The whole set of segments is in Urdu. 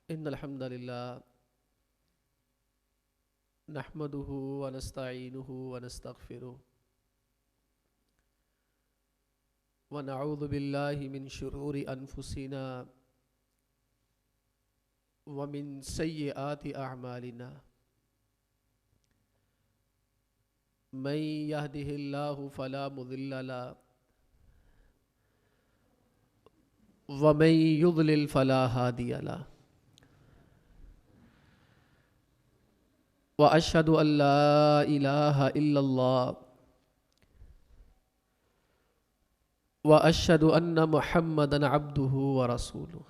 ان الحمد للہ نحمده ونستعینه ونستغفره ونعوذ باللہ من شرور انفسنا ومن سیئات اعمالنا من يهده الله فلا مضل له ومن يضلل فلا هادي له وأشهد أن لا إله إلا الله وأشهد أن محمدًا عبده ورسوله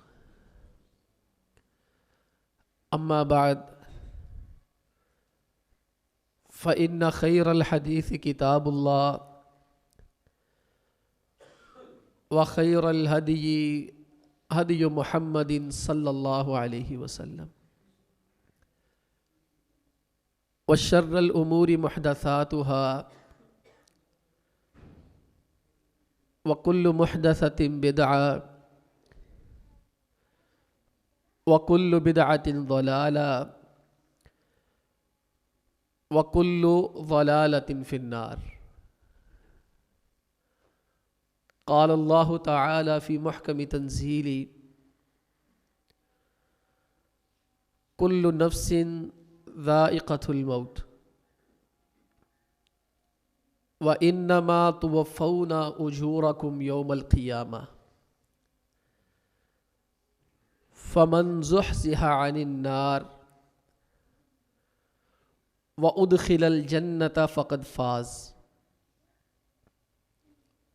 أما بعد فإن خير الحديث كتاب الله وخير الهدي هدي محمد صلى الله عليه وسلم وشر الأمور محدثاتها وكل محدثة بدعة وكل بدعة ضلالة وكل ضلالة في النار. قال الله تعالى في محكم تنزيله كل نفس ذائقة الموت وإنما توفون أجوركم يوم القيامة فمن زحزح عن النار وأدخل الجنة فقد فاز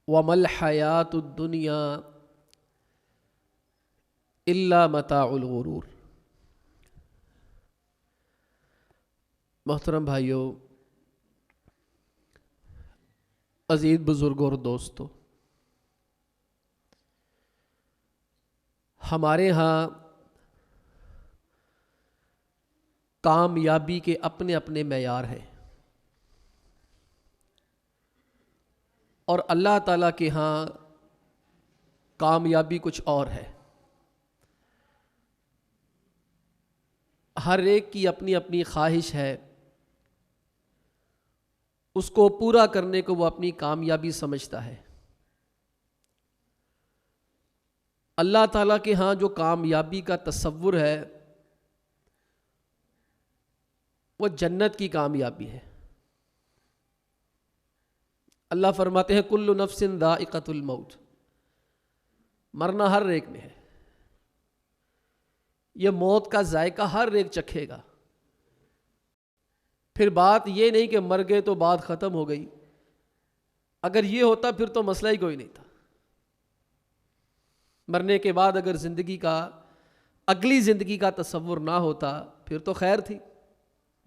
وما الحياة الدنيا إلا متاع الغرور. محترم بھائیو، عزیز بزرگوں اور دوستو، ہمارے ہاں کامیابی کے اپنے اپنے معیار ہیں اور اللہ تعالیٰ کے ہاں کامیابی کچھ اور ہے. ہر ایک کی اپنی اپنی خواہش ہے، اس کو پورا کرنے کو وہ اپنی کامیابی سمجھتا ہے. اللہ تعالیٰ کے ہاں جو کامیابی کا تصور ہے وہ جنت کی کامیابی ہے. اللہ فرماتے ہیں کل نفس ذائقۃ الموت، مرنا ہر ایک میں ہے. یہ موت کا ذائقہ ہر ایک چکھے گا. پھر بات یہ نہیں کہ مر گئے تو بات ختم ہو گئی. اگر یہ ہوتا پھر تو مسئلہ ہی کوئی نہیں تھا. مرنے کے بعد اگر زندگی کا اگلی زندگی کا تصور نہ ہوتا پھر تو خیر تھی،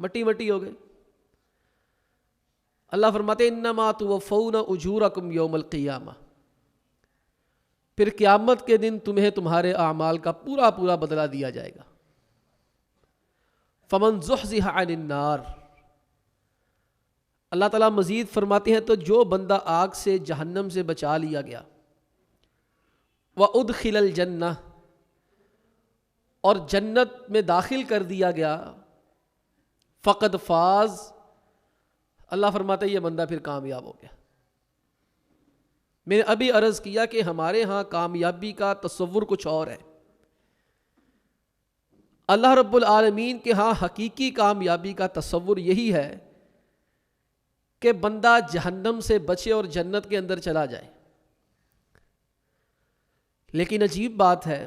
مٹی مٹی ہو گئے. اللہ فرماتے ہیں انما توفون اجورکم یوم القیامہ، پھر قیامت کے دن تمہیں تمہارے اعمال کا پورا پورا بدلہ دیا جائے گا. فمن زحزح عن النار، اللہ تعالیٰ مزید فرماتے ہیں تو جو بندہ آگ سے جہنم سے بچا لیا گیا، وَأُدْخِلَ الْجَنَّةَ، اور جنت میں داخل کر دیا گیا، فقد فاز، اللہ فرماتے ہیں یہ بندہ پھر کامیاب ہو گیا. میں نے ابھی عرض کیا کہ ہمارے ہاں کامیابی کا تصور کچھ اور ہے. اللہ رب العالمین کے ہاں حقیقی کامیابی کا تصور یہی ہے کہ بندہ جہنم سے بچے اور جنت کے اندر چلا جائے. لیکن عجیب بات ہے،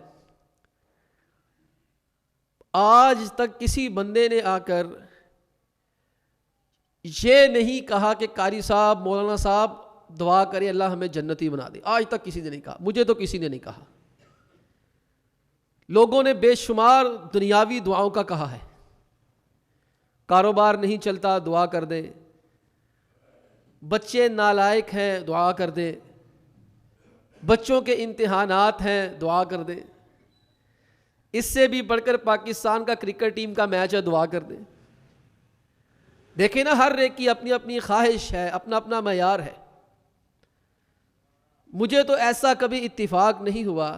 آج تک کسی بندے نے آ کر یہ نہیں کہا کہ قاری صاحب، مولانا صاحب دعا کرے اللہ ہمیں جنتی بنا دے. آج تک کسی نے نہیں کہا، مجھے تو کسی نے نہیں کہا. لوگوں نے بے شمار دنیاوی دعاؤں کا کہا ہے، کاروبار نہیں چلتا دعا کر دے، بچے نالائق ہیں دعا کر دے، بچوں کے امتحانات ہیں دعا کر دے، اس سے بھی بڑھ کر پاکستان کا کرکٹ ٹیم کا میچ ہے دعا کر دے. دیکھیں نا، ہر ایک کی اپنی اپنی خواہش ہے، اپنا اپنا معیار ہے. مجھے تو ایسا کبھی اتفاق نہیں ہوا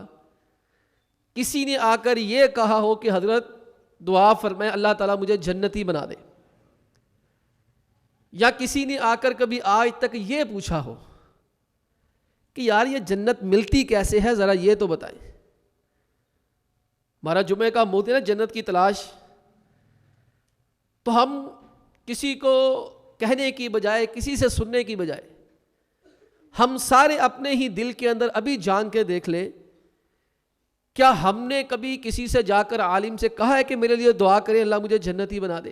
کسی نے آ کر یہ کہا ہو کہ حضرت دعا فرمائے اللہ تعالیٰ مجھے جنتی بنا دے، یا کسی نے آ کر کبھی آج تک یہ پوچھا ہو کہ یار یہ جنت ملتی کیسے ہے، ذرا یہ تو بتائیں۔ ہمارا جمعہ کا موضوع ہے نا جنت کی تلاش، تو ہم کسی کو کہنے کی بجائے، کسی سے سننے کی بجائے، ہم سارے اپنے ہی دل کے اندر ابھی جان کے دیکھ لیں، کیا ہم نے کبھی کسی سے جا کر عالم سے کہا ہے کہ میرے لیے دعا کریں اللہ مجھے جنتی بنا دے؟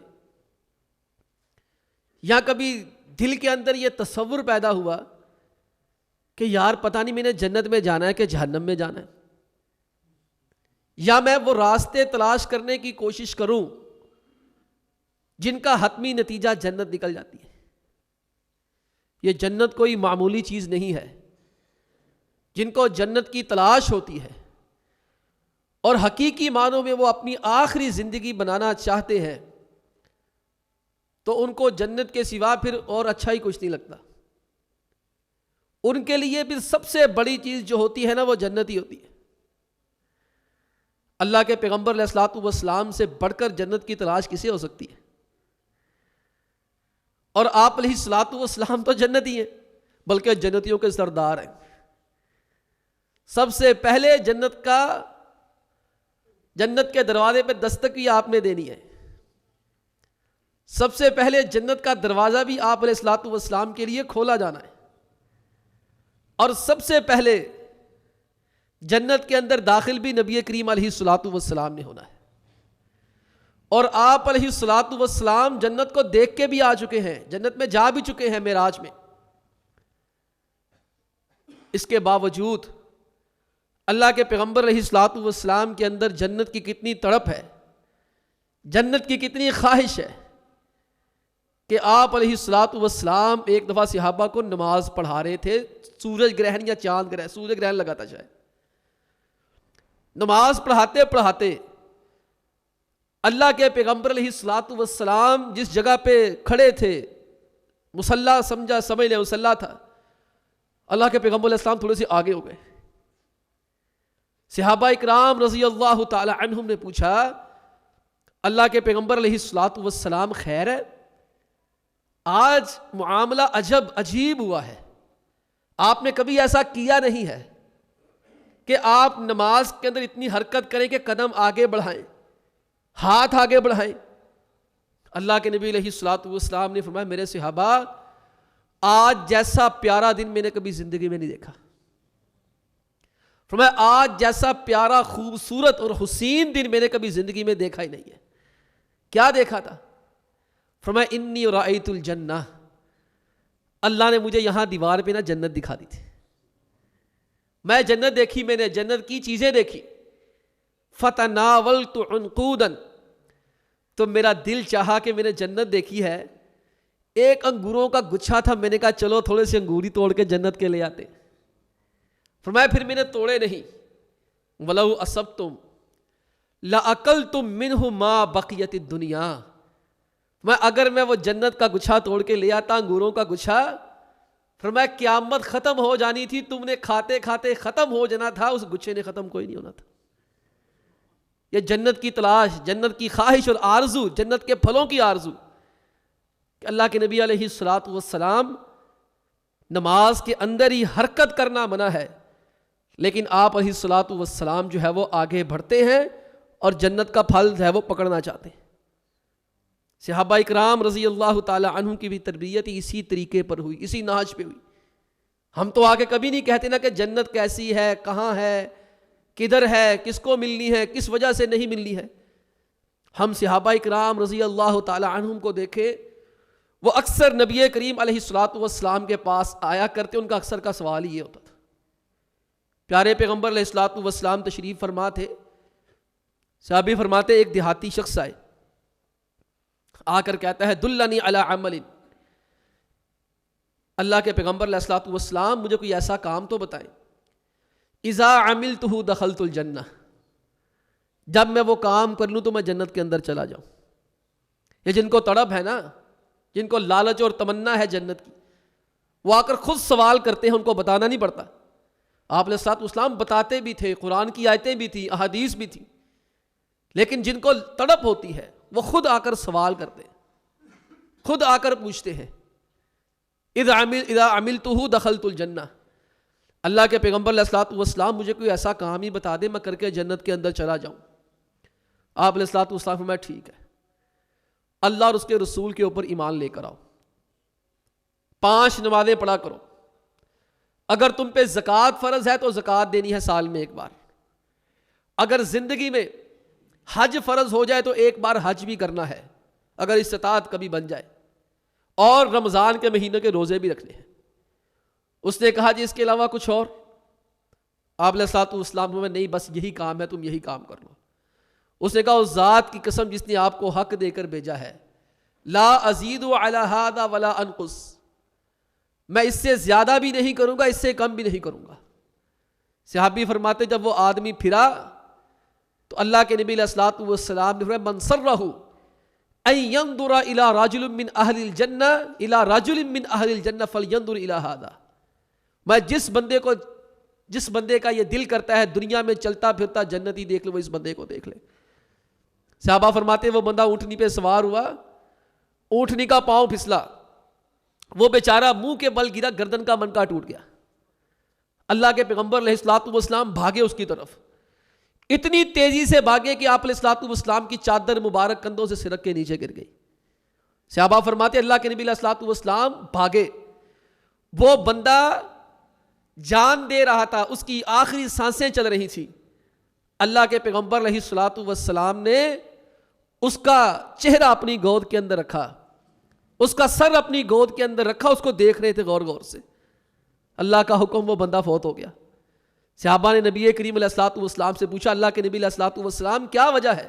یا کبھی دل کے اندر یہ تصور پیدا ہوا کہ یار پتہ نہیں میں نے جنت میں جانا ہے کہ جہنم میں جانا ہے، یا میں وہ راستے تلاش کرنے کی کوشش کروں جن کا حتمی نتیجہ جنت نکل جاتی ہے۔ یہ جنت کوئی معمولی چیز نہیں ہے۔ جن کو جنت کی تلاش ہوتی ہے اور حقیقی معنوں میں وہ اپنی آخری زندگی بنانا چاہتے ہیں، تو ان کو جنت کے سوا پھر اور اچھا ہی کچھ نہیں لگتا۔ ان کے لیے پھر سب سے بڑی چیز جو ہوتی ہے نا وہ جنت ہی ہوتی ہے۔ اللہ کے پیغمبر علیہ الصلوۃ والسلام سے بڑھ کر جنت کی تلاش کسے ہو سکتی ہے؟ اور آپ علیہ الصلوۃ والسلام تو جنتی ہیں، بلکہ جنتیوں کے سردار ہیں۔ سب سے پہلے جنت کے دروازے پہ دستک بھی آپ نے دینی ہے۔ سب سے پہلے جنت کا دروازہ بھی آپ علیہ الصلوۃ والسلام کے لیے کھولا جانا ہے، اور سب سے پہلے جنت کے اندر داخل بھی نبی کریم علیہ الصلوۃ والسلام نے ہونا ہے۔ اور آپ علیہ الصلوۃ والسلام جنت کو دیکھ کے بھی آ چکے ہیں، جنت میں جا بھی چکے ہیں معراج میں۔ اس کے باوجود اللہ کے پیغمبر علیہ الصلوۃ والسلام کے اندر جنت کی کتنی تڑپ ہے، جنت کی کتنی خواہش ہے کہ آپ علیہ الصلوۃ والسلام ایک دفعہ صحابہ کو نماز پڑھا رہے تھے، سورج گرہن یا چاند گرہن، سورج گرہن لگا تھا شاید۔ نماز پڑھاتے پڑھاتے اللہ کے پیغمبر علیہ الصلوۃ والسلام جس جگہ پہ کھڑے تھے، مصلی سمجھ لیں مصلی تھا، اللہ کے پیغمبر علیہ السلام تھوڑے سے آگے ہو گئے۔ صحابہ اکرام رضی اللہ تعالی عنہم نے پوچھا اللہ کے پیغمبر علیہ الصلوۃ والسلام خیر ہے؟ آج معاملہ عجیب ہوا ہے، آپ نے کبھی ایسا کیا نہیں ہے کہ آپ نماز کے اندر اتنی حرکت کریں کہ قدم آگے بڑھائیں، ہاتھ آگے بڑھائیں۔ اللہ کے نبی علیہ الصلوۃ والسلام نے فرمایا میرے صحابہ آج جیسا پیارا دن میں نے کبھی زندگی میں نہیں دیکھا۔ فرمایا آج جیسا پیارا خوبصورت اور حسین دن میں نے کبھی زندگی میں دیکھا ہی نہیں ہے۔ کیا دیکھا تھا؟ فرمایا انی رأیت الجنہ، اللہ نے مجھے یہاں دیوار پہ نا جنت دکھا دی تھی، میں جنت دیکھی، میں نے جنت کی چیزیں دیکھی۔ فتناولت عنقودا، تو میرا دل چاہا کہ میں نے جنت دیکھی ہے، ایک انگوروں کا گچھا تھا، میں نے کہا چلو تھوڑے سے انگوری توڑ کے جنت کے لے آتے۔ فرمایا پھر میں نے توڑے نہیں، وَلَوْ أَصَبْتُمْ لَأَكَلْتُمْ مِنْهُ مَا بَقِيَتِ الدُّنْيَا، اگر میں وہ جنت کا گچھا توڑ کے لے آتا انگوروں کا گچھا، فرمایا قیامت ختم ہو جانی تھی، تم نے کھاتے کھاتے ختم ہو جانا تھا، اس گچھے نے ختم کوئی نہیں ہونا تھا۔ یہ جنت کی تلاش، جنت کی خواہش اور آرزو، جنت کے پھلوں کی آرزو، کہ اللہ کے نبی علیہ الصلوۃ والسلام نماز کے اندر ہی حرکت کرنا منع ہے، لیکن آپ علیہ الصلوۃ والسلام جو ہے وہ آگے بڑھتے ہیں اور جنت کا پھل جو ہے وہ پکڑنا چاہتے ہیں۔ صحابہ اکرام رضی اللہ تعالی عنہم کی بھی تربیت اسی طریقے پر ہوئی، اسی نہج پہ ہوئی۔ ہم تو آگے کبھی نہیں کہتے نا کہ جنت کیسی ہے، کہاں ہے، کدھر ہے، کس کو ملنی ہے، کس وجہ سے نہیں ملنی ہے۔ ہم صحابہ اکرام رضی اللہ تعالی عنہم کو دیکھیں، وہ اکثر نبی کریم علیہ الصلوۃ والسلام کے پاس آیا کرتے، ان کا اکثر کا سوال ہی یہ ہوتا تھا۔ پیارے پیغمبر علیہ الصلوۃ والسلام تشریف فرما تھے، صحابی فرماتے ایک دیہاتی شخص آئے، آ کر کہتا ہے دلنی علی عمل، اللہ کے پیغمبر علیہ الصلوۃ والسلام مجھے کوئی ایسا کام تو بتائیں، اذا عملتہ دخلت الجنہ، جب میں وہ کام کر لوں تو میں جنت کے اندر چلا جاؤں۔ یہ جن کو تڑپ ہے نا، جن کو لالچ اور تمنا ہے جنت کی، وہ آ کر خود سوال کرتے ہیں، ان کو بتانا نہیں پڑتا۔ آپ علیہ الصلوۃ والسلام بتاتے بھی تھے، قرآن کی آیتیں بھی تھیں، احادیث بھی تھیں، لیکن جن کو تڑپ ہوتی ہے وہ خود آ کر سوال کرتے ہیں، خود آ کر پوچھتے ہیں اذا عملتہ دخلت الجنہ، اللہ کے پیغمبر علیہ الصلوۃ والسلام مجھے کوئی ایسا کام ہی بتا دے میں کر کے جنت کے اندر چلا جاؤں۔ آپ علیہ الصلوۃ والسلام فرمایا ٹھیک ہے، اللہ اور اس کے رسول کے اوپر ایمان لے کر آؤ، 5 نمازیں پڑھا کرو، اگر تم پہ زکوٰۃ فرض ہے تو زکوٰۃ دینی ہے سال میں 1 بار، اگر زندگی میں حج فرض ہو جائے تو 1 بار حج بھی کرنا ہے اگر استطاعت کبھی بن جائے، اور رمضان کے مہینے کے روزے بھی رکھنے ہیں۔ اس نے کہا جی اس کے علاوہ کچھ اور؟ آپ علیہ الصلوۃ والسلام میں نہیں، بس یہی کام ہے، تم یہی کام کر لو۔ اس نے کہا اس ذات کی قسم جس نے آپ کو حق دے کر بھیجا ہے، لا ازید علی ھذا ولا انقص، میں اس سے زیادہ بھی نہیں کروں گا، اس سے کم بھی نہیں کروں گا۔ صحابی فرماتے جب وہ آدمی پھرا تو اللہ کے نبی علیہ الصلوۃ والسلام نے فرمایا من سرہ ان ينظر الى رجل من اہل الجنہ الى رجل من اہل الجنہ فلینظر الى ھذا، میں جس بندے کا یہ دل کرتا ہے دنیا میں چلتا پھرتا جنتی دیکھ لے، وہ اس بندے کو دیکھ لے۔ صحابہ فرماتے وہ بندہ اونٹنی پہ سوار ہوا، اونٹنی کا پاؤں پھسلا، وہ بیچارہ منہ کے بل گرا، گردن کا منکا ٹوٹ گیا۔ اللہ کے پیغمبر علیہ الصلوۃ والسلام بھاگے اس کی طرف، اتنی تیزی سے بھاگے کہ آپ علیہ الصلوۃ والسلام کی چادر مبارک کندھوں سے سرک کے نیچے گر گئی۔ صحابہ فرماتے اللہ کے نبی علیہ الصلوۃ والسلام بھاگے، وہ بندہ جان دے رہا تھا، اس کی آخری سانسیں چل رہی تھی، اللہ کے پیغمبر علیہ الصلوۃ والسلام نے اس کا چہرہ اپنی گود کے اندر رکھا، اس کا سر اپنی گود کے اندر رکھا، اس کو دیکھ رہے تھے غور غور سے۔ اللہ کا حکم، وہ بندہ فوت ہو گیا۔ صحابہ نے نبی کریم علیہ الصلوۃ والسلام سے پوچھا اللہ کے نبی علیہ الصلوۃ والسلام کیا وجہ ہے؟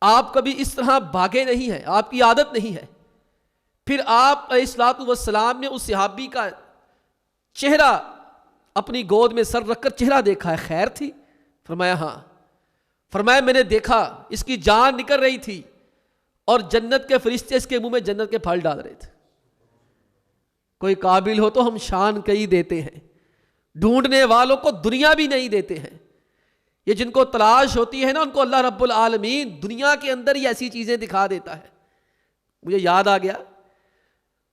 آپ کبھی اس طرح بھاگے نہیں ہیں، آپ کی عادت نہیں ہے۔ پھر آپ علیہ الصلوۃ والسلام نے اس صحابی کا چہرہ اپنی گود میں سر رکھ کر چہرہ دیکھا ہے، خیر تھی؟ فرمایا ہاں۔ فرمایا میں نے دیکھا اس کی جان نکل رہی تھی اور جنت کے فرشتے اس کے منہ میں جنت کے پھل ڈال رہے تھے۔ کوئی قابل ہو تو ہم شان کئی دیتے ہیں، ڈھونڈنے والوں کو دنیا بھی نہیں دیتے ہیں۔ یہ جن کو تلاش ہوتی ہے نا ان کو اللہ رب العالمین دنیا کے اندر ہی ایسی چیزیں دکھا دیتا ہے۔ مجھے یاد آ گیا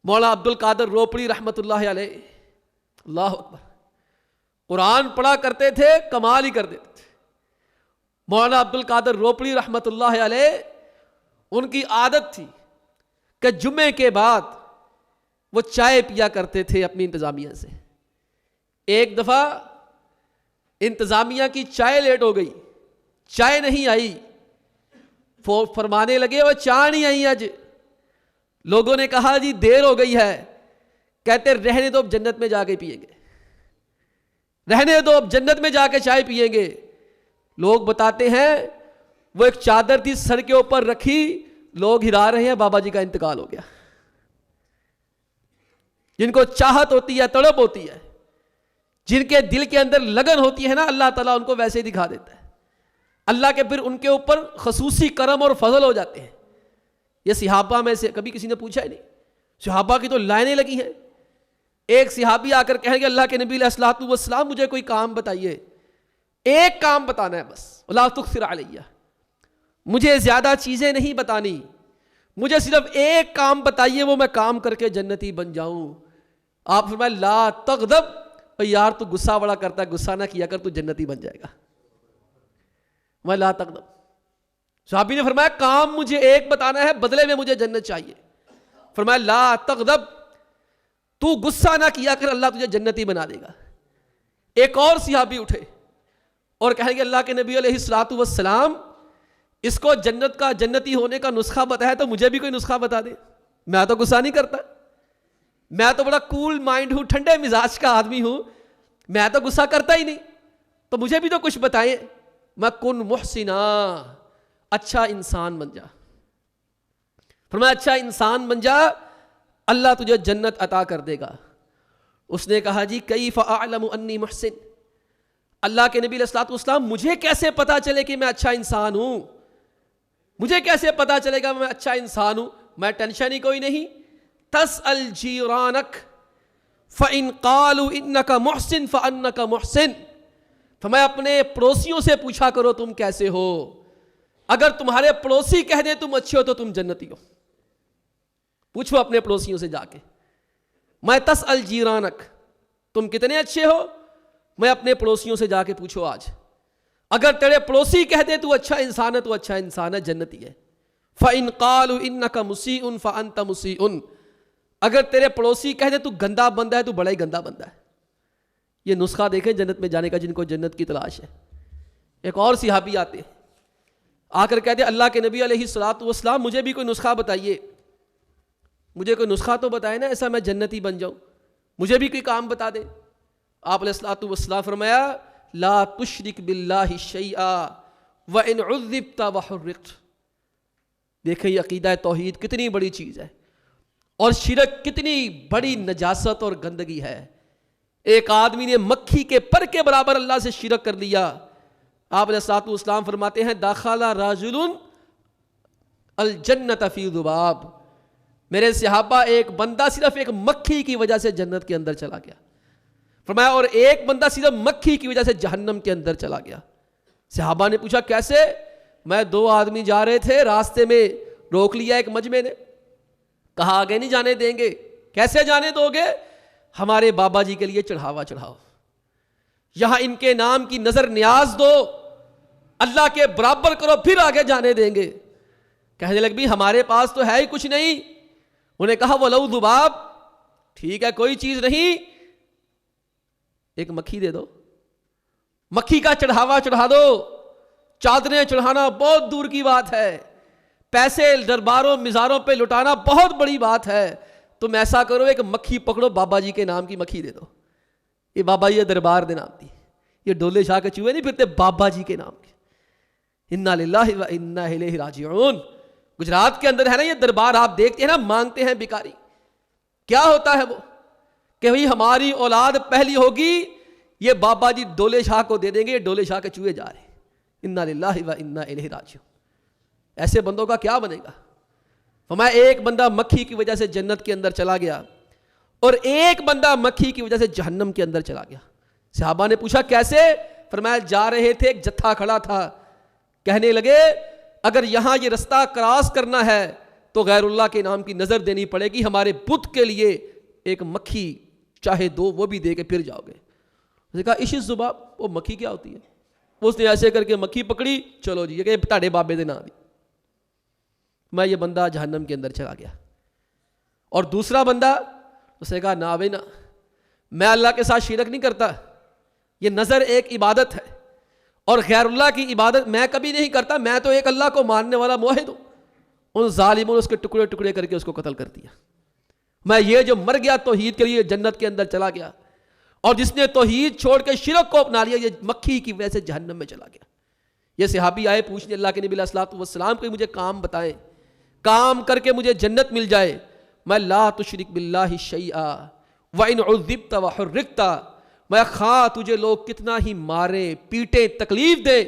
مولانا عبد القادر روپڑی رحمۃ اللہ علیہ، اللہ اکبر، قرآن پڑھا کرتے تھے، کمال ہی کر دیتے تھے۔ مولانا عبد القادر روپڑی رحمۃ اللہ علیہ، ان کی عادت تھی کہ جمعے کے بعد وہ چائے پیا کرتے تھے اپنی انتظامیہ سے۔ ایک دفعہ انتظامیہ کی چائے لیٹ ہو گئی، چائے نہیں آئی، فرمانے لگے وہ چائے نہیں آئی آج۔ لوگوں نے کہا جی دیر ہو گئی ہے، کہتے رہنے دو اب جنت میں جا کے پیئیں گے، رہنے دو اب جنت میں جا کے چائے پیئیں گے۔ لوگ بتاتے ہیں وہ ایک چادر تھی سر کے اوپر رکھی، لوگ ہلا رہے ہیں بابا جی کا انتقال ہو گیا۔ جن کو چاہت ہوتی ہے، تڑپ ہوتی ہے، جن کے دل کے اندر لگن ہوتی ہے نا، اللہ تعالیٰ ان کو ویسے ہی دکھا دیتا ہے۔ اللہ کے پھر ان کے اوپر خصوصی کرم اور فضل ہو جاتے ہیں۔ یہ صحابہ میں سے کبھی کسی نے پوچھا ہی نہیں، صحابہ کی تو لائنیں لگی ہیں۔ ایک صحابی آ کر کہیں گے اللہ کے نبی علیہ الصلوۃ والسلام مجھے کوئی کام بتائیے، ایک کام بتانا ہے بس، لا تکثر علیہ، مجھے زیادہ چیزیں نہیں بتانی، مجھے صرف ایک کام بتائیے، وہ میں کام کر کے جنتی بن جاؤں۔ آپ فرمائے لا تغضب، یار تو غصہ بڑا کرتا ہے، غصہ نہ کیا کر، تو جنتی بن جائے گا۔ میں لا تغضب، صحابی نے فرمایا کام مجھے ایک بتانا ہے، بدلے میں مجھے جنت چاہیے۔ فرمایا لا تغضب، تو غصہ نہ کیا کر، اللہ تجھے جنتی بنا دے گا۔ ایک اور صحابی اٹھے اور کہیں گے اللہ کے نبی علیہ الصلوۃ والسلام اس کو جنت کا جنتی ہونے کا نسخہ بتایا تو مجھے بھی کوئی نسخہ بتا دے، میں تو غصہ نہیں کرتا، میں تو بڑا کول مائنڈ ہوں، ٹھنڈے مزاج کا آدمی ہوں، میں تو غصہ کرتا ہی نہیں، تو مجھے بھی تو کچھ بتائیں۔ میں کن محسنا، اچھا انسان بن جا۔ فرمایا اچھا انسان بن جا، اللہ تجھے جنت عطا کر دے گا۔ اس نے کہا جی کیف اعلم انی محسن، اللہ کے نبی علیہ الصلوۃ والسلام مجھے کیسے پتا چلے کہ میں اچھا انسان ہوں، مجھے کیسے پتا چلے گا میں اچھا انسان ہوں؟ میں ٹینشن ہی کوئی نہیں۔ تسأل جیرانک فَإِن قَالُوا إِنَّكَ مُحْسِن فَأَنَّكَ مُحْسِن، فرمایا اپنے پڑوسیوں سے پوچھا کرو تم کیسے ہو، اگر تمہارے پڑوسی کہہ دیں تم اچھے ہو تو تم جنتی ہو. پوچھو اپنے پڑوسیوں سے جا کے، میں تسأل جیرانک، تم کتنے اچھے ہو، میں اپنے پڑوسیوں سے جا کے پوچھو آج. اگر تیرے پڑوسی کہہ دے تو اچھا انسان ہے تو اچھا انسان ہے، جنتی ہے. فَإِن قَالُوا إِنَّكَ مُسِيءٌ فَأَنْتَ مُسِيءٌ، اگر تیرے پڑوسی کہہ دے تو گندا بندہ ہے تو بڑا ہی گندا بندہ ہے. یہ نسخہ دیکھیں جنت میں جانے کا جن کو جنت کی تلاش ہے. ایک اور صحابی آتے ہیں، آ کر کہتے ہیں اللہ کے نبی علیہ الصلوۃ والسلام مجھے بھی کوئی نسخہ بتائیے، مجھے کوئی نسخہ تو بتائے نا ایسا میں جنتی بن جاؤں، مجھے بھی کوئی کام بتا دے. آپ علیہ الصلوۃ والسلام فرمایا لا تشرک باللہ شیئا وان عذبت وحرقت. دیکھیں یہ عقیدہ توحید کتنی بڑی چیز ہے، اور شرک کتنی بڑی نجاست اور گندگی ہے. ایک آدمی نے مکھی کے پر کے برابر اللہ سے شرک کر لیا. آپ علیہ الصلوۃ والسلام فرماتے ہیں دخل رجل الجنت فی ذباب، میرے صحابہ ایک بندہ صرف ایک مکھی کی وجہ سے جنت کے اندر چلا گیا. فرمایا اور ایک بندہ صرف مکھی کی وجہ سے جہنم کے اندر چلا گیا. صحابہ نے پوچھا کیسے؟ میں 2 آدمی جا رہے تھے، راستے میں روک لیا ایک مجمع نے، کہا آگے نہیں جانے دیں گے. کیسے جانے دو گے؟ ہمارے بابا جی کے لیے چڑھاوا چڑھاؤ، یہاں ان کے نام کی نظر نیاز دو، اللہ کے برابر کرو، پھر آگے جانے دیں گے. کہنے لگ بھی ہمارے پاس تو ہے ہی کچھ نہیں. انہیں کہا وَلَوْ ذُبَاب، ٹھیک ہے کوئی چیز نہیں، ایک مکھی دے دو، مکھی کا چڑھاوا چڑھا دو. چادریں چڑھانا بہت دور کی بات ہے، پیسے درباروں مزاروں پہ لٹانا بہت بڑی بات ہے. تم ایسا کرو ایک مکھی پکڑو، بابا جی کے نام کی مکھی دے دو. یہ بابا جی دربار دے نام دی، یہ ڈولے شاہ کے چوہے نہیں پھرتے، بابا جی کے نام کے. انا للہ و انا الیہ راجعون. گجرات کے اندر ہے نا یہ دربار، آپ دیکھتے ہیں نا مانگتے ہیں بھکاری. کیا ہوتا ہے وہ کہ بھئی ہماری اولاد پہلی ہوگی، یہ بابا جی ڈولے شاہ کو دے دیں گے، یہ ڈولے شاہ کے چوہے جا رہے ہیں. انا للہ و انا الیہ راجعون. ایسے بندوں کا کیا بنے گا؟ فرمایا ایک بندہ مکھی کی وجہ سے جنت کے اندر چلا گیا اور ایک بندہ مکھی کی وجہ سے جہنم کے اندر چلا گیا. صحابہ نے پوچھا کیسے؟ فرمایا جا رہے تھے، ایک جتھا کھڑا تھا، کہنے لگے اگر یہاں یہ رستہ کراس کرنا ہے تو غیر اللہ کے نام کی نظر دینی پڑے گی، ہمارے بت کے لیے ایک مکھی چاہے 2 وہ بھی دے کے پھر جاؤ گے. اس نے کہا عش الذباب، وہ مکھی کیا ہوتی ہے؟ اس نے ایسے کر کے مکھی پکڑی، چلو جی یہ تاڑے بابے دے نام دی. میں یہ بندہ جہنم کے اندر چلا گیا. اور دوسرا بندہ اس نے کہا نہ بھائی نہ، میں اللہ کے ساتھ شرک نہیں کرتا، یہ نظر ایک عبادت ہے اور غیر اللہ کی عبادت میں کبھی نہیں کرتا، میں تو ایک اللہ کو ماننے والا موحد ہوں. ان ظالموں نے اس کے ٹکڑے ٹکڑے کر کے اس کو قتل کر دیا. میں یہ جو مر گیا توحید کے لیے جنت کے اندر چلا گیا، اور جس نے توحید چھوڑ کے شرک کو اپنا لیا یہ مکھی کی وجہ سے جہنم میں چلا گیا. یہ صحابی آئے پوچھنے اللہ کے نبی علیہ الصلوۃ والسلام کو مجھے کام بتائیں، کام کر کے مجھے جنت مل جائے. میں لا تشرک باللہ شیئا وان عذبت وحرقت، میں خواہ تجھے لوگ کتنا ہی ماریں پیٹیں تکلیف دیں،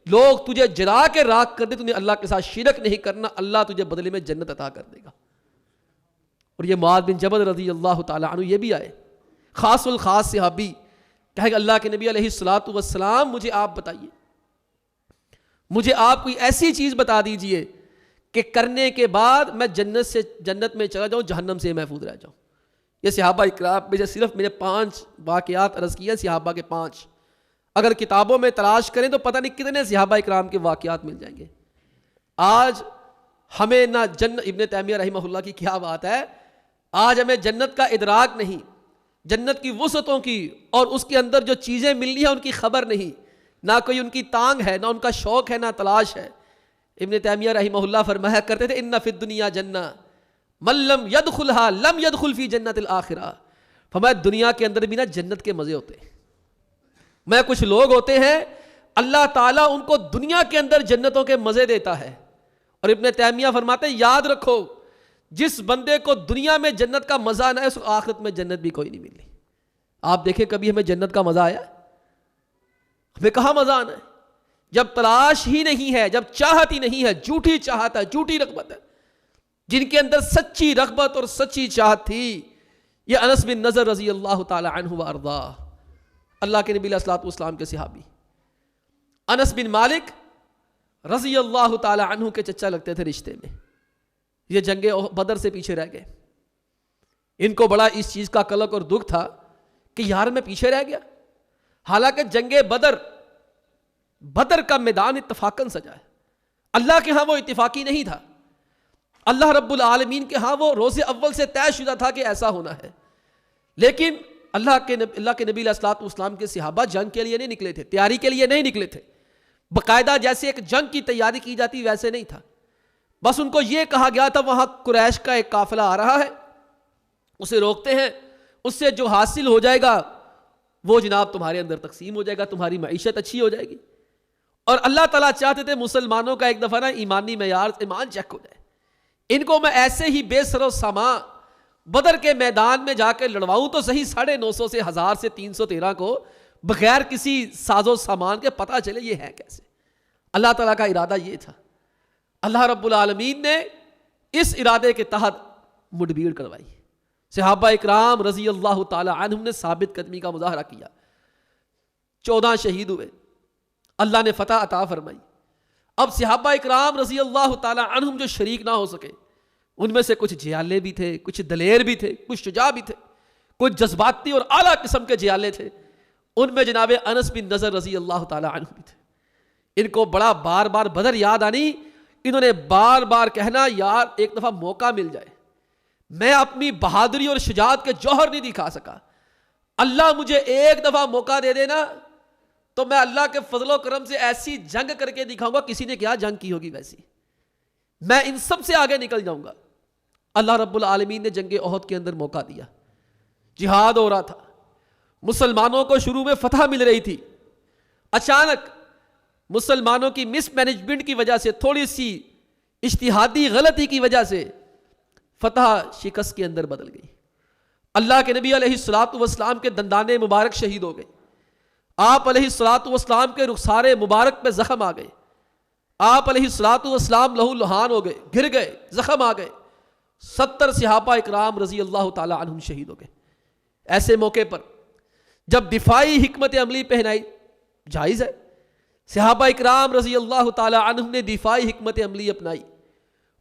لوگ تجھے جلا کے راکھ کر دیں، تجھے اللہ کے ساتھ شرک نہیں کرنا، اللہ تجھے بدلے میں جنت عطا کر دے گا. اور یہ معاذ بن جبل رضی اللہ تعالی عنہ یہ بھی آئے، خاص الخاص صحابی، کہے کہ اللہ کے نبی علیہ الصلوۃ والسلام مجھے آپ بتائیے، مجھے آپ کوئی ایسی چیز بتا دیجئے کہ کرنے کے بعد میں جنت میں چلا جاؤں، جہنم سے محفوظ رہ جاؤں. یہ صحابہ اکرام میں صرف میرے 5 واقعات عرض کیے، صحابہ کے 5، اگر کتابوں میں تلاش کریں تو پتہ نہیں کتنے صحابہ اکرام کے واقعات مل جائیں گے. آج ہمیں نہ ابن تیمیہ رحمہ اللہ کی کیا بات ہے، آج ہمیں جنت کا ادراک نہیں، جنت کی وسعتوں کی اور اس کے اندر جو چیزیں ملنی ہیں ان کی خبر نہیں، نہ کوئی ان کی تانگ ہے، نہ ان کا شوق ہے، نہ تلاش ہے. ابن تیمیہ رحمہ اللہ فرمایا کرتے تھے ان فی الدنیا جنہ من لم یدخلها لم یدخل فی جنت الاخرہ. فرمایا دنیا کے اندر بھی نا جنت کے مزے ہوتے ہیں. میں کچھ لوگ ہوتے ہیں اللہ تعالیٰ ان کو دنیا کے اندر جنتوں کے مزے دیتا ہے، اور ابن تیمیہ فرماتے ہیں یاد رکھو جس بندے کو دنیا میں جنت کا مزہ نہ ہے اس کو آخرت میں جنت بھی کوئی نہیں ملی. آپ دیکھیں کبھی ہمیں جنت کا مزہ آیا؟ ہمیں کہاں مزہ آنا ہے جب تلاش ہی نہیں ہے، جب چاہت ہی نہیں ہے، جھوٹی چاہت ہے، جھوٹی رغبت ہے. جن کے اندر سچی رغبت اور سچی چاہت تھی، یہ انس بن نضر رضی اللہ تعالی عنہ و ارضاہ، اللہ کے نبی علیہ الصلوۃ والسلام کے صحابی۔ انس بن مالک رضی اللہ تعالی عنہ کے چچا لگتے تھے رشتے میں، یہ جنگ بدر سے پیچھے رہ گئے۔ ان کو بڑا اس چیز کا قلق اور دکھ تھا کہ یار میں پیچھے رہ گیا، حالانکہ جنگ بدر کا میدان اتفاقاً سجا ہے۔ اللہ کے ہاں وہ اتفاقی نہیں تھا، اللہ رب العالمین کے ہاں وہ روز اول سے طے شدہ تھا کہ ایسا ہونا ہے۔ لیکن اللہ کے نبی علیہ الصلوۃ والسلام کے صحابہ جنگ کے لیے نہیں نکلے تھے، تیاری کے لیے نہیں نکلے تھے، باقاعدہ جیسے ایک جنگ کی تیاری کی جاتی ویسے نہیں تھا۔ بس ان کو یہ کہا گیا تھا وہاں قریش کا ایک قافلہ آ رہا ہے، اسے روکتے ہیں، اس سے جو حاصل ہو جائے گا وہ جناب تمہارے اندر تقسیم ہو جائے گا، تمہاری معیشت اچھی ہو جائے گی۔ اور اللہ تعالیٰ چاہتے تھے مسلمانوں کا ایک دفعہ نا ایمانی معیار ایمان چیک ہو جائے۔ ان کو میں ایسے ہی بے سر و سامان بدر کے میدان میں جا کے لڑواؤں تو صحیح 950 سے 1000 سے 313 کو بغیر کسی ساز و سامان کے پتہ چلے یہ ہے کیسے۔ اللہ تعالیٰ کا ارادہ یہ تھا، اللہ رب العالمین نے اس ارادے کے تحت مڈبھیڑ کروائی۔ صحابہ اکرام رضی اللہ تعالی عنہم نے ثابت قدمی کا مظاہرہ کیا، 14 شہید ہوئے، اللہ نے فتح عطا فرمائی۔ اب صحابہ اکرام رضی اللہ تعالی عنہم جو شریک نہ ہو سکے، ان میں سے کچھ جیالے بھی تھے، کچھ دلیر بھی تھے، کچھ شجاع بھی تھے، کچھ جذباتی اور اعلیٰ قسم کے جیالے تھے۔ ان میں جناب انس بن نضر رضی اللہ تعالی عنہ بھی تھے۔ ان کو بڑا بار بار بدر یاد آنی، انہوں نے بار بار کہنا یار ایک دفعہ موقع مل جائے، میں اپنی بہادری اور شجاعت کے جوہر نہیں دکھا سکا، اللہ مجھے ایک دفعہ موقع دے دینا تو میں اللہ کے فضل و کرم سے ایسی جنگ کر کے دکھاؤں گا، کسی نے کیا جنگ کی ہوگی ویسی، میں ان سب سے آگے نکل جاؤں گا۔ اللہ رب العالمین نے جنگ احد کے اندر موقع دیا، جہاد ہو رہا تھا، مسلمانوں کو شروع میں فتح مل رہی تھی، اچانک مسلمانوں کی مس مینجمنٹ کی وجہ سے، تھوڑی سی اجتہادی غلطی کی وجہ سے فتح شکست کے اندر بدل گئی۔ اللہ کے نبی علیہ الصلوۃ والسلام کے دندان مبارک شہید ہو گئے، آپ علیہ الصلوۃ والسلام کے رخسار مبارک پہ زخم آ گئے، آپ علیہ الصلوۃ والسلام لہو لہان ہو گئے، گر گئے، زخم آ گئے، 70 صحابہ اکرام رضی اللہ تعالی عنہم شہید ہو گئے۔ ایسے موقع پر جب دفاعی حکمت عملی پہنائی جائز ہے، صحابہ اکرام رضی اللہ تعالی عنہم نے دفاعی حکمت عملی اپنائی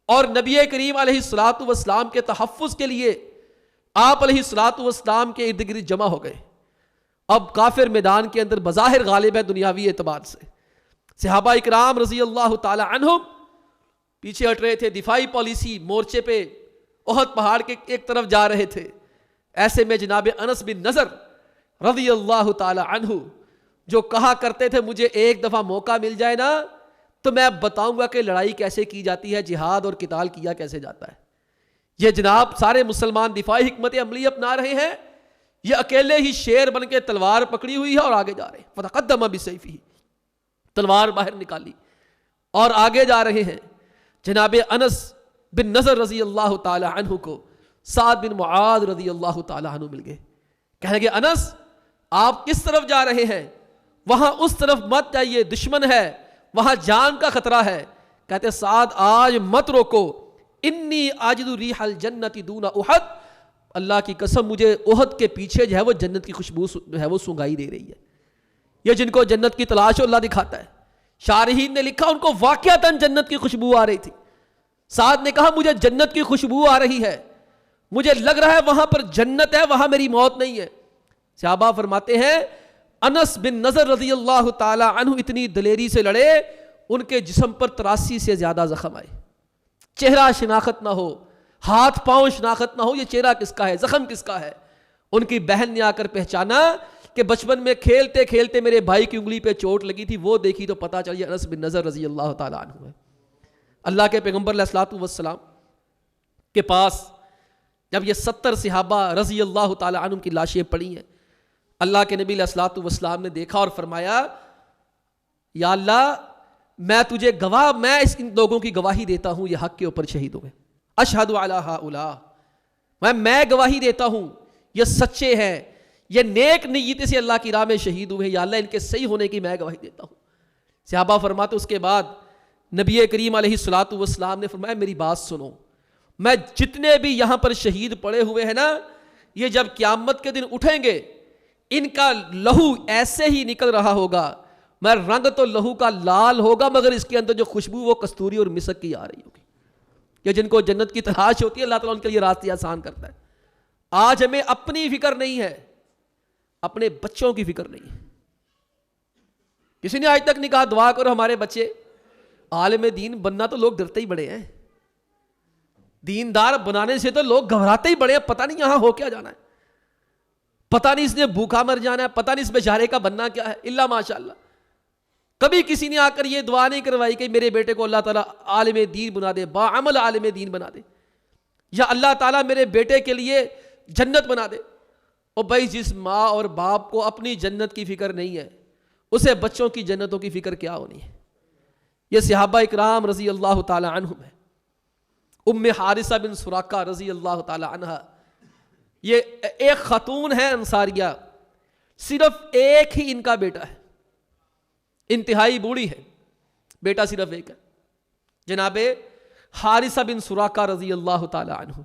اور نبی کریم علیہ الصلوۃ والسلام کے تحفظ کے لیے آپ علیہ الصلوۃ والسلام کے ارد گرد جمع ہو گئے۔ اب کافر میدان کے اندر بظاہر غالب ہے دنیاوی اعتبار سے، صحابہ اکرام رضی اللہ تعالی عنہم پیچھے ہٹ رہے تھے، دفاعی پالیسی مورچے پہ احد پہاڑ کے ایک طرف جا رہے تھے۔ ایسے میں جناب انس بن نضر رضی اللہ تعالی عنہ جو کہا کرتے تھے مجھے ایک دفعہ موقع مل جائے نا تو میں بتاؤں گا کہ لڑائی کیسے کی جاتی ہے، جہاد اور قتال کیا کیسے جاتا ہے۔ یہ جناب سارے مسلمان دفاعی حکمت عملی اپنا رہے ہیں، یہ اکیلے ہی شیر بن کے تلوار پکڑی ہوئی ہے اور آگے جا رہے ہیں، فتقدم بسیفہ، تلوار باہر نکالی اور آگے جا رہے ہیں۔ جناب انس بن نضر رضی اللہ تعالی عنہ کو سعد بن معاذ رضی اللہ تعالی عنہ مل گئے، کہنے لگے انس آپ کس طرف جا رہے ہیں؟ وہاں اس طرف مت جائیے، دشمن ہے، وہاں جان کا خطرہ ہے۔ کہتے سعد آج مت روکو، انی اجد ریح الجنت دون احد، اللہ کی قسم مجھے احد کے پیچھے جو ہے وہ جنت کی خوشبو جو ہے وہ سنگائی دے رہی ہے۔ یہ جن کو جنت کی تلاش ہے اللہ دکھاتا ہے۔ شارحین نے لکھا ان کو واقعتاً جنت کی خوشبو آ رہی تھی۔ سعد نے کہا مجھے جنت کی خوشبو آ رہی ہے، مجھے لگ رہا ہے وہاں پر جنت ہے، وہاں میری موت نہیں ہے۔ صحابہ فرماتے ہیں انس بن نضر رضی اللہ تعالی عنہ اتنی دلیری سے لڑے، ان کے جسم پر 83 سے زیادہ زخم آئے، چہرہ شناخت نہ ہو، ہاتھ پاؤں شناخت نہ ہو، یہ چہرہ کس کا ہے، زخم کس کا ہے۔ ان کی بہن نے آ کر پہچانا کہ بچپن میں کھیلتے کھیلتے میرے بھائی کی انگلی پہ چوٹ لگی تھی، وہ دیکھی تو پتہ چل انس بن نضر رضی اللہ تعالی عنہ ہے۔ اللہ کے پیغمبر علیہ الصلوۃ والسلام کے پاس جب یہ 70 صحابہ رضی اللہ تعالی عنہم کی لاشیں پڑی ہیں، اللہ کے نبی علیہ الصلوۃ والسلام نے دیکھا اور فرمایا یا اللہ میں تجھے گواہ، میں ان لوگوں کی گواہی دیتا ہوں یہ حق کے اوپر شہید ہوئے، اشہد علی ہؤلاء، میں گواہی دیتا ہوں یہ سچے ہیں، یہ نیک نیت سے اللہ کی راہ میں شہید ہوئے ہیں، یا اللہ ان کے صحیح ہونے کی میں گواہی دیتا ہوں۔ صحابہ فرماتے اس کے بعد نبی کریم علیہ الصلوۃ والسلام نے فرمایا میری بات سنو، میں جتنے بھی یہاں پر شہید پڑے ہوئے ہیں نا، یہ جب قیامت کے دن اٹھیں گے ان کا لہو ایسے ہی نکل رہا ہوگا، میں رنگ تو لہو کا لال ہوگا مگر اس کے اندر جو خوشبو وہ کستوری اور مسک کی آ رہی ہوگی۔ کہ جن کو جنت کی تلاش ہوتی ہے اللہ تعالیٰ ان کے لیے راستے آسان کرتا ہے۔ آج ہمیں اپنی فکر نہیں ہے، اپنے بچوں کی فکر نہیں ہے۔ کسی نے آج تک نہیں کہا دعا کرو ہمارے بچے عالم دین بننا، تو لوگ ڈرتے ہی بڑے ہیں، دیندار بنانے سے تو لوگ گھبراتے ہی بڑے ہیں، پتہ نہیں یہاں ہو کیا جانا ہے، پتہ نہیں اس نے بھوکا مر جانا ہے، پتہ نہیں اس بیچارے کا بننا کیا ہے، الا ماشاء اللہ۔ کبھی کسی نے آ کر یہ دعا نہیں کروائی کہ میرے بیٹے کو اللہ تعالیٰ عالم دین بنا دے، باعمل عالم دین بنا دے، یا اللہ تعالیٰ میرے بیٹے کے لیے جنت بنا دے۔ اور بھائی جس ماں اور باپ کو اپنی جنت کی فکر نہیں ہے اسے بچوں کی جنتوں کی فکر کیا ہونی ہے۔ یہ صحابہ اکرام رضی اللہ تعالی عنہم ہے۔ ام حارثہ بن سراقہ رضی اللہ تعالی عنہ، یہ ایک خاتون ہے انصاریہ، صرف ایک ہی ان کا بیٹا ہے، انتہائی بوڑھی ہے، بیٹا صرف ایک ہے، جناب حارثہ بن سراقہ رضی اللہ تعالی عنہ۔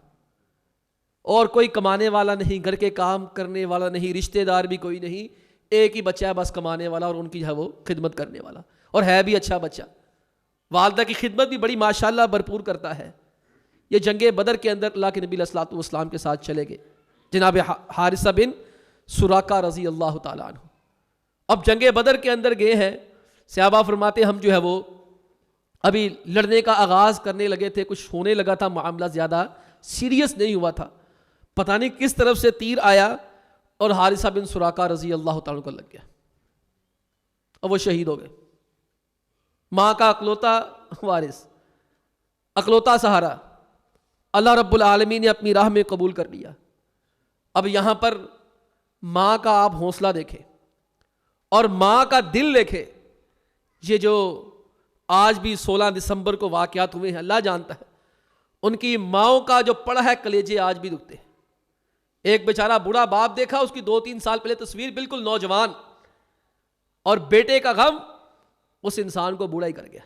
اور کوئی کمانے والا نہیں، گھر کے کام کرنے والا نہیں، رشتہ دار بھی کوئی نہیں، ایک ہی بچہ ہے بس کمانے والا اور ان کی جو ہے وہ خدمت کرنے والا، اور ہے بھی اچھا بچہ، والدہ کی خدمت بھی بڑی ماشاءاللہ بھرپور کرتا ہے۔ یہ جنگ بدر کے اندر اللہ کے نبی علیہ الصلوۃ والسلام کے ساتھ چلے گئے جناب حارثہ بن سراقہ رضی اللہ تعالیٰ عنہ۔ اب جنگ بدر کے اندر گئے ہیں، صحابہ فرماتے ہم جو ہے وہ ابھی لڑنے کا آغاز کرنے لگے تھے، کچھ ہونے لگا تھا، معاملہ زیادہ سیریس نہیں ہوا تھا، پتہ نہیں کس طرف سے تیر آیا اور حارثہ بن سراقہ رضی اللہ تعالیٰ کو لگ گیا اور وہ شہید ہو گئے۔ ماں کا اکلوتا وارث، اکلوتا سہارا، اللہ رب العالمین نے اپنی راہ میں قبول کر لیا۔ اب یہاں پر ماں کا آپ حوصلہ دیکھیں اور ماں کا دل دیکھیں۔ یہ جو آج بھی 16 دسمبر کو واقعات ہوئے ہیں اللہ جانتا ہے، ان کی ماؤں کا جو پڑا ہے کلیجے آج بھی دکھتے ہیں۔ ایک بیچارہ بوڑھا باپ دیکھا، اس کی 2-3 سال پہلے تصویر، بالکل نوجوان، اور بیٹے کا غم اس انسان کو بوڑھا ہی کر گیا،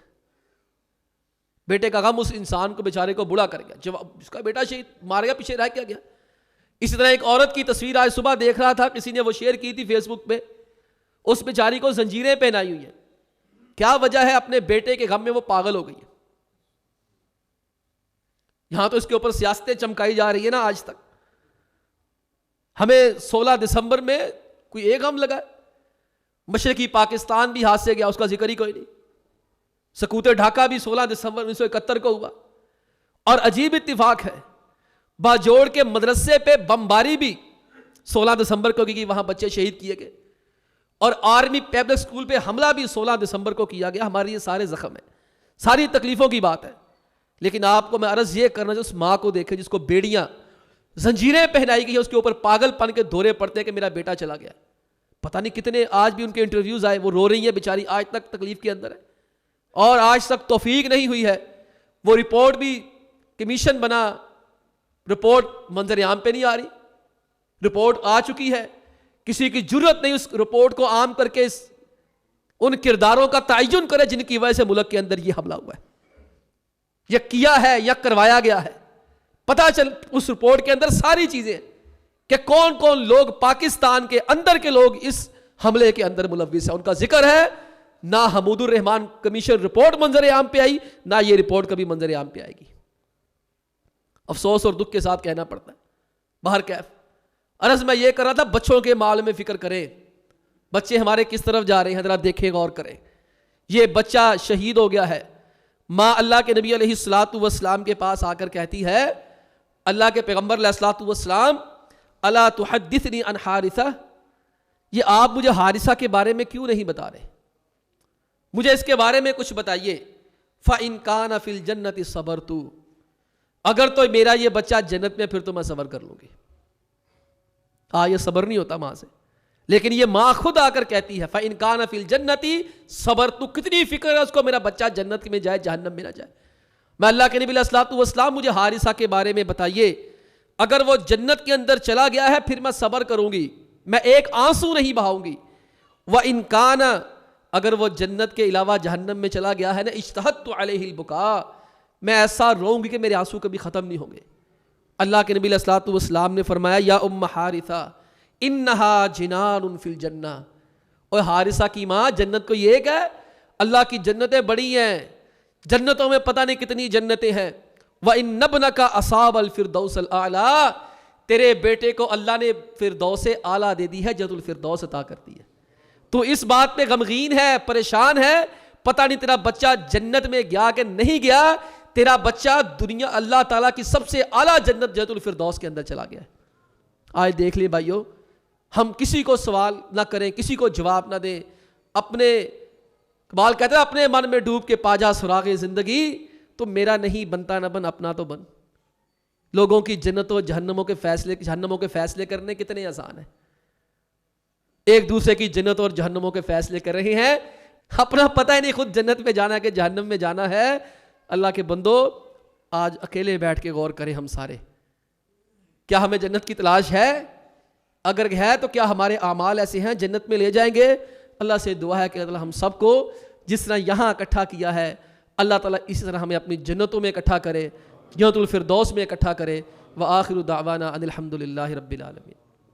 بیٹے کا غم اس انسان کو بیچارے کو بوڑھا کر گیا، جب اس کا بیٹا شہید مار گیا، پیچھے رہ کیا گیا۔ اسی طرح ایک عورت کی تصویر آج صبح دیکھ رہا تھا، کسی نے وہ شیئر کی تھی فیس بک پہ، اس بیچاری کو زنجیریں پہنائی ہوئی ہیں، کیا وجہ ہے؟ اپنے بیٹے کے غم میں وہ پاگل ہو گئی ہے۔ یہاں تو اس کے اوپر سیاستیں چمکائی جا رہی ہے نا آج تک۔ ہمیں 16 دسمبر میں کوئی ایک غم لگا، مشرقی پاکستان بھی ہاتھ سے گیا، اس کا ذکر ہی کوئی نہیں۔ سقوط ڈھاکہ بھی 16 دسمبر 1971 کو ہوا، اور عجیب اتفاق ہے باجوڑ کے مدرسے پہ بمباری بھی 16 دسمبر کو کی، وہاں بچے شہید کیے گئے، اور آرمی پبلک اسکول پہ حملہ بھی 16 دسمبر کو کیا گیا۔ ہمارے یہ سارے زخم ہیں، ساری تکلیفوں کی بات ہے، لیکن آپ کو میں عرض یہ کرنا چاہوں، اس ماں کو دیکھیں جس کو بیڑیاں زنجیریں پہنائی گئی ہیں، اس کے اوپر پاگل پن کے دورے پڑتے ہیں کہ میرا بیٹا چلا گیا۔ پتہ نہیں کتنے آج بھی ان کے انٹرویوز آئے، وہ رو رہی ہیں بیچاری، آج تک تکلیف کے اندر ہے، اور آج تک توفیق نہیں ہوئی ہے۔ وہ رپورٹ بھی کمیشن بنا، رپورٹ منظر عام پہ نہیں آ رہی، رپورٹ آ چکی ہے، کسی کی جرت نہیں اس رپورٹ کو عام کر کے ان کرداروں کا تعین کرے جن کی وجہ سے ملک کے اندر یہ حملہ ہوا ہے، یہ کیا ہے یا کروایا گیا ہے۔ پتہ چل اس رپورٹ کے اندر ساری چیزیں کہ کون کون لوگ پاکستان کے اندر کے لوگ اس حملے کے اندر ملوث ہیں، ان کا ذکر ہے۔ نہ حمود الرحمان کمیشن رپورٹ منظر عام پہ آئی، نہ یہ رپورٹ کبھی منظر عام پہ آئے گی۔ افسوس اور دکھ کے ساتھ کہنا پڑتا ہے۔ باہر کیف عرض میں یہ کر رہا تھا، بچوں کے معاملے میں فکر کریں، بچے ہمارے کس طرف جا رہے ہیں ذرا دیکھیں، غور کریں۔ یہ بچہ شہید ہو گیا ہے، ماں اللہ کے نبی علیہ الصلوۃ والسلام کے پاس آ کر کہتی ہے، اللہ کے پیغمبر علیہ الصلوۃ والسلام، الا تحدثنی عن حارثہ، یہ آپ مجھے حارثہ کے بارے میں کیوں نہیں بتا رہے، مجھے اس کے بارے میں کچھ بتائیے۔ فَإِن كَانَ فِي الْجَنَّةِ صَبَرْتُ، اگر تو میرا یہ بچہ جنت میں، پھر تو میں صبر کر لوں گی۔ یہ صبر نہیں ہوتا ماں سے، لیکن یہ ماں خود آ کر کہتی ہے فَإِن كَانَ فِي الْجَنَّةِ صَبَرْتُ، کتنی فکر ہے اس کو میرا بچہ جنت میں جائے جہنم میں نہ جائے۔ میں اللہ کے نبی علیہ الصلوۃ والسلام، مجھے حارثہ کے بارے میں بتائیے، اگر وہ جنت کے اندر چلا گیا ہے پھر میں صبر کروں گی، میں ایک آنسو نہیں بہاؤں گی۔ وَإِن كَانَ، اگر وہ جنت کے علاوہ جہنم میں چلا گیا ہے نا، اجتہدت علیہ البکاء، میں ایسا روؤں گی کہ میرے آنسو کبھی ختم نہیں ہوں گے۔ اللہ کے نبی علیہ الصلوۃ والسلام نے فرمایا یا ام حارثہ انہا جنان فی الجنہ، اور حارثہ کی ماں جنت کو یہ کہ اللہ کی جنتیں بڑی ہیں، جنتوں میں پتہ نہیں کتنی جنتیں ہیں۔ وَإِنَّ ابْنَكَ أَصَابَ الْفِرْدَوْسَ الْأَعْلَىٰ، تیرے بیٹے کو اللہ نے فردوس اعلیٰ دے دی ہے، جنت الفردوس عطا کرتی ہے۔ تو اس بات پہ غمگین ہے، پریشان ہے، پتہ نہیں تیرا بچہ جنت میں گیا کہ نہیں گیا، تیرا بچہ دنیا اللہ تعالیٰ کی سب سے اعلیٰ جنت جنت الفردوس کے اندر چلا گیا ہے۔ آج دیکھ لیں بھائیو، ہم کسی کو سوال نہ کریں، کسی کو جواب نہ دیں، اپنے اقبال کہتے ہیں اپنے من میں ڈوب کے پا جا سراغ زندگی، تو میرا نہیں بنتا نہ بن اپنا تو بن۔ لوگوں کی جنت و جہنموں کے فیصلے کرنے کتنے آسان ہیں، ایک دوسرے کی جنت اور جہنموں کے فیصلے کر رہے ہیں، اپنا پتہ ہی نہیں خود جنت میں جانا ہے کہ جہنم میں جانا ہے۔ اللہ کے بندو، آج اکیلے بیٹھ کے غور کریں ہم سارے، کیا ہمیں جنت کی تلاش ہے؟ اگر ہے تو کیا ہمارے اعمال ایسے ہیں جنت میں لے جائیں گے؟ اللہ سے دعا ہے کہ اللہ ہم سب کو جس طرح یہاں اکٹھا کیا ہے، اللہ تعالیٰ اسی طرح ہمیں اپنی جنتوں میں اکٹھا کرے، جنت الفردوس میں اکٹھا کرے۔ وآخر دعوانا ان الحمد للہ رب العالمین۔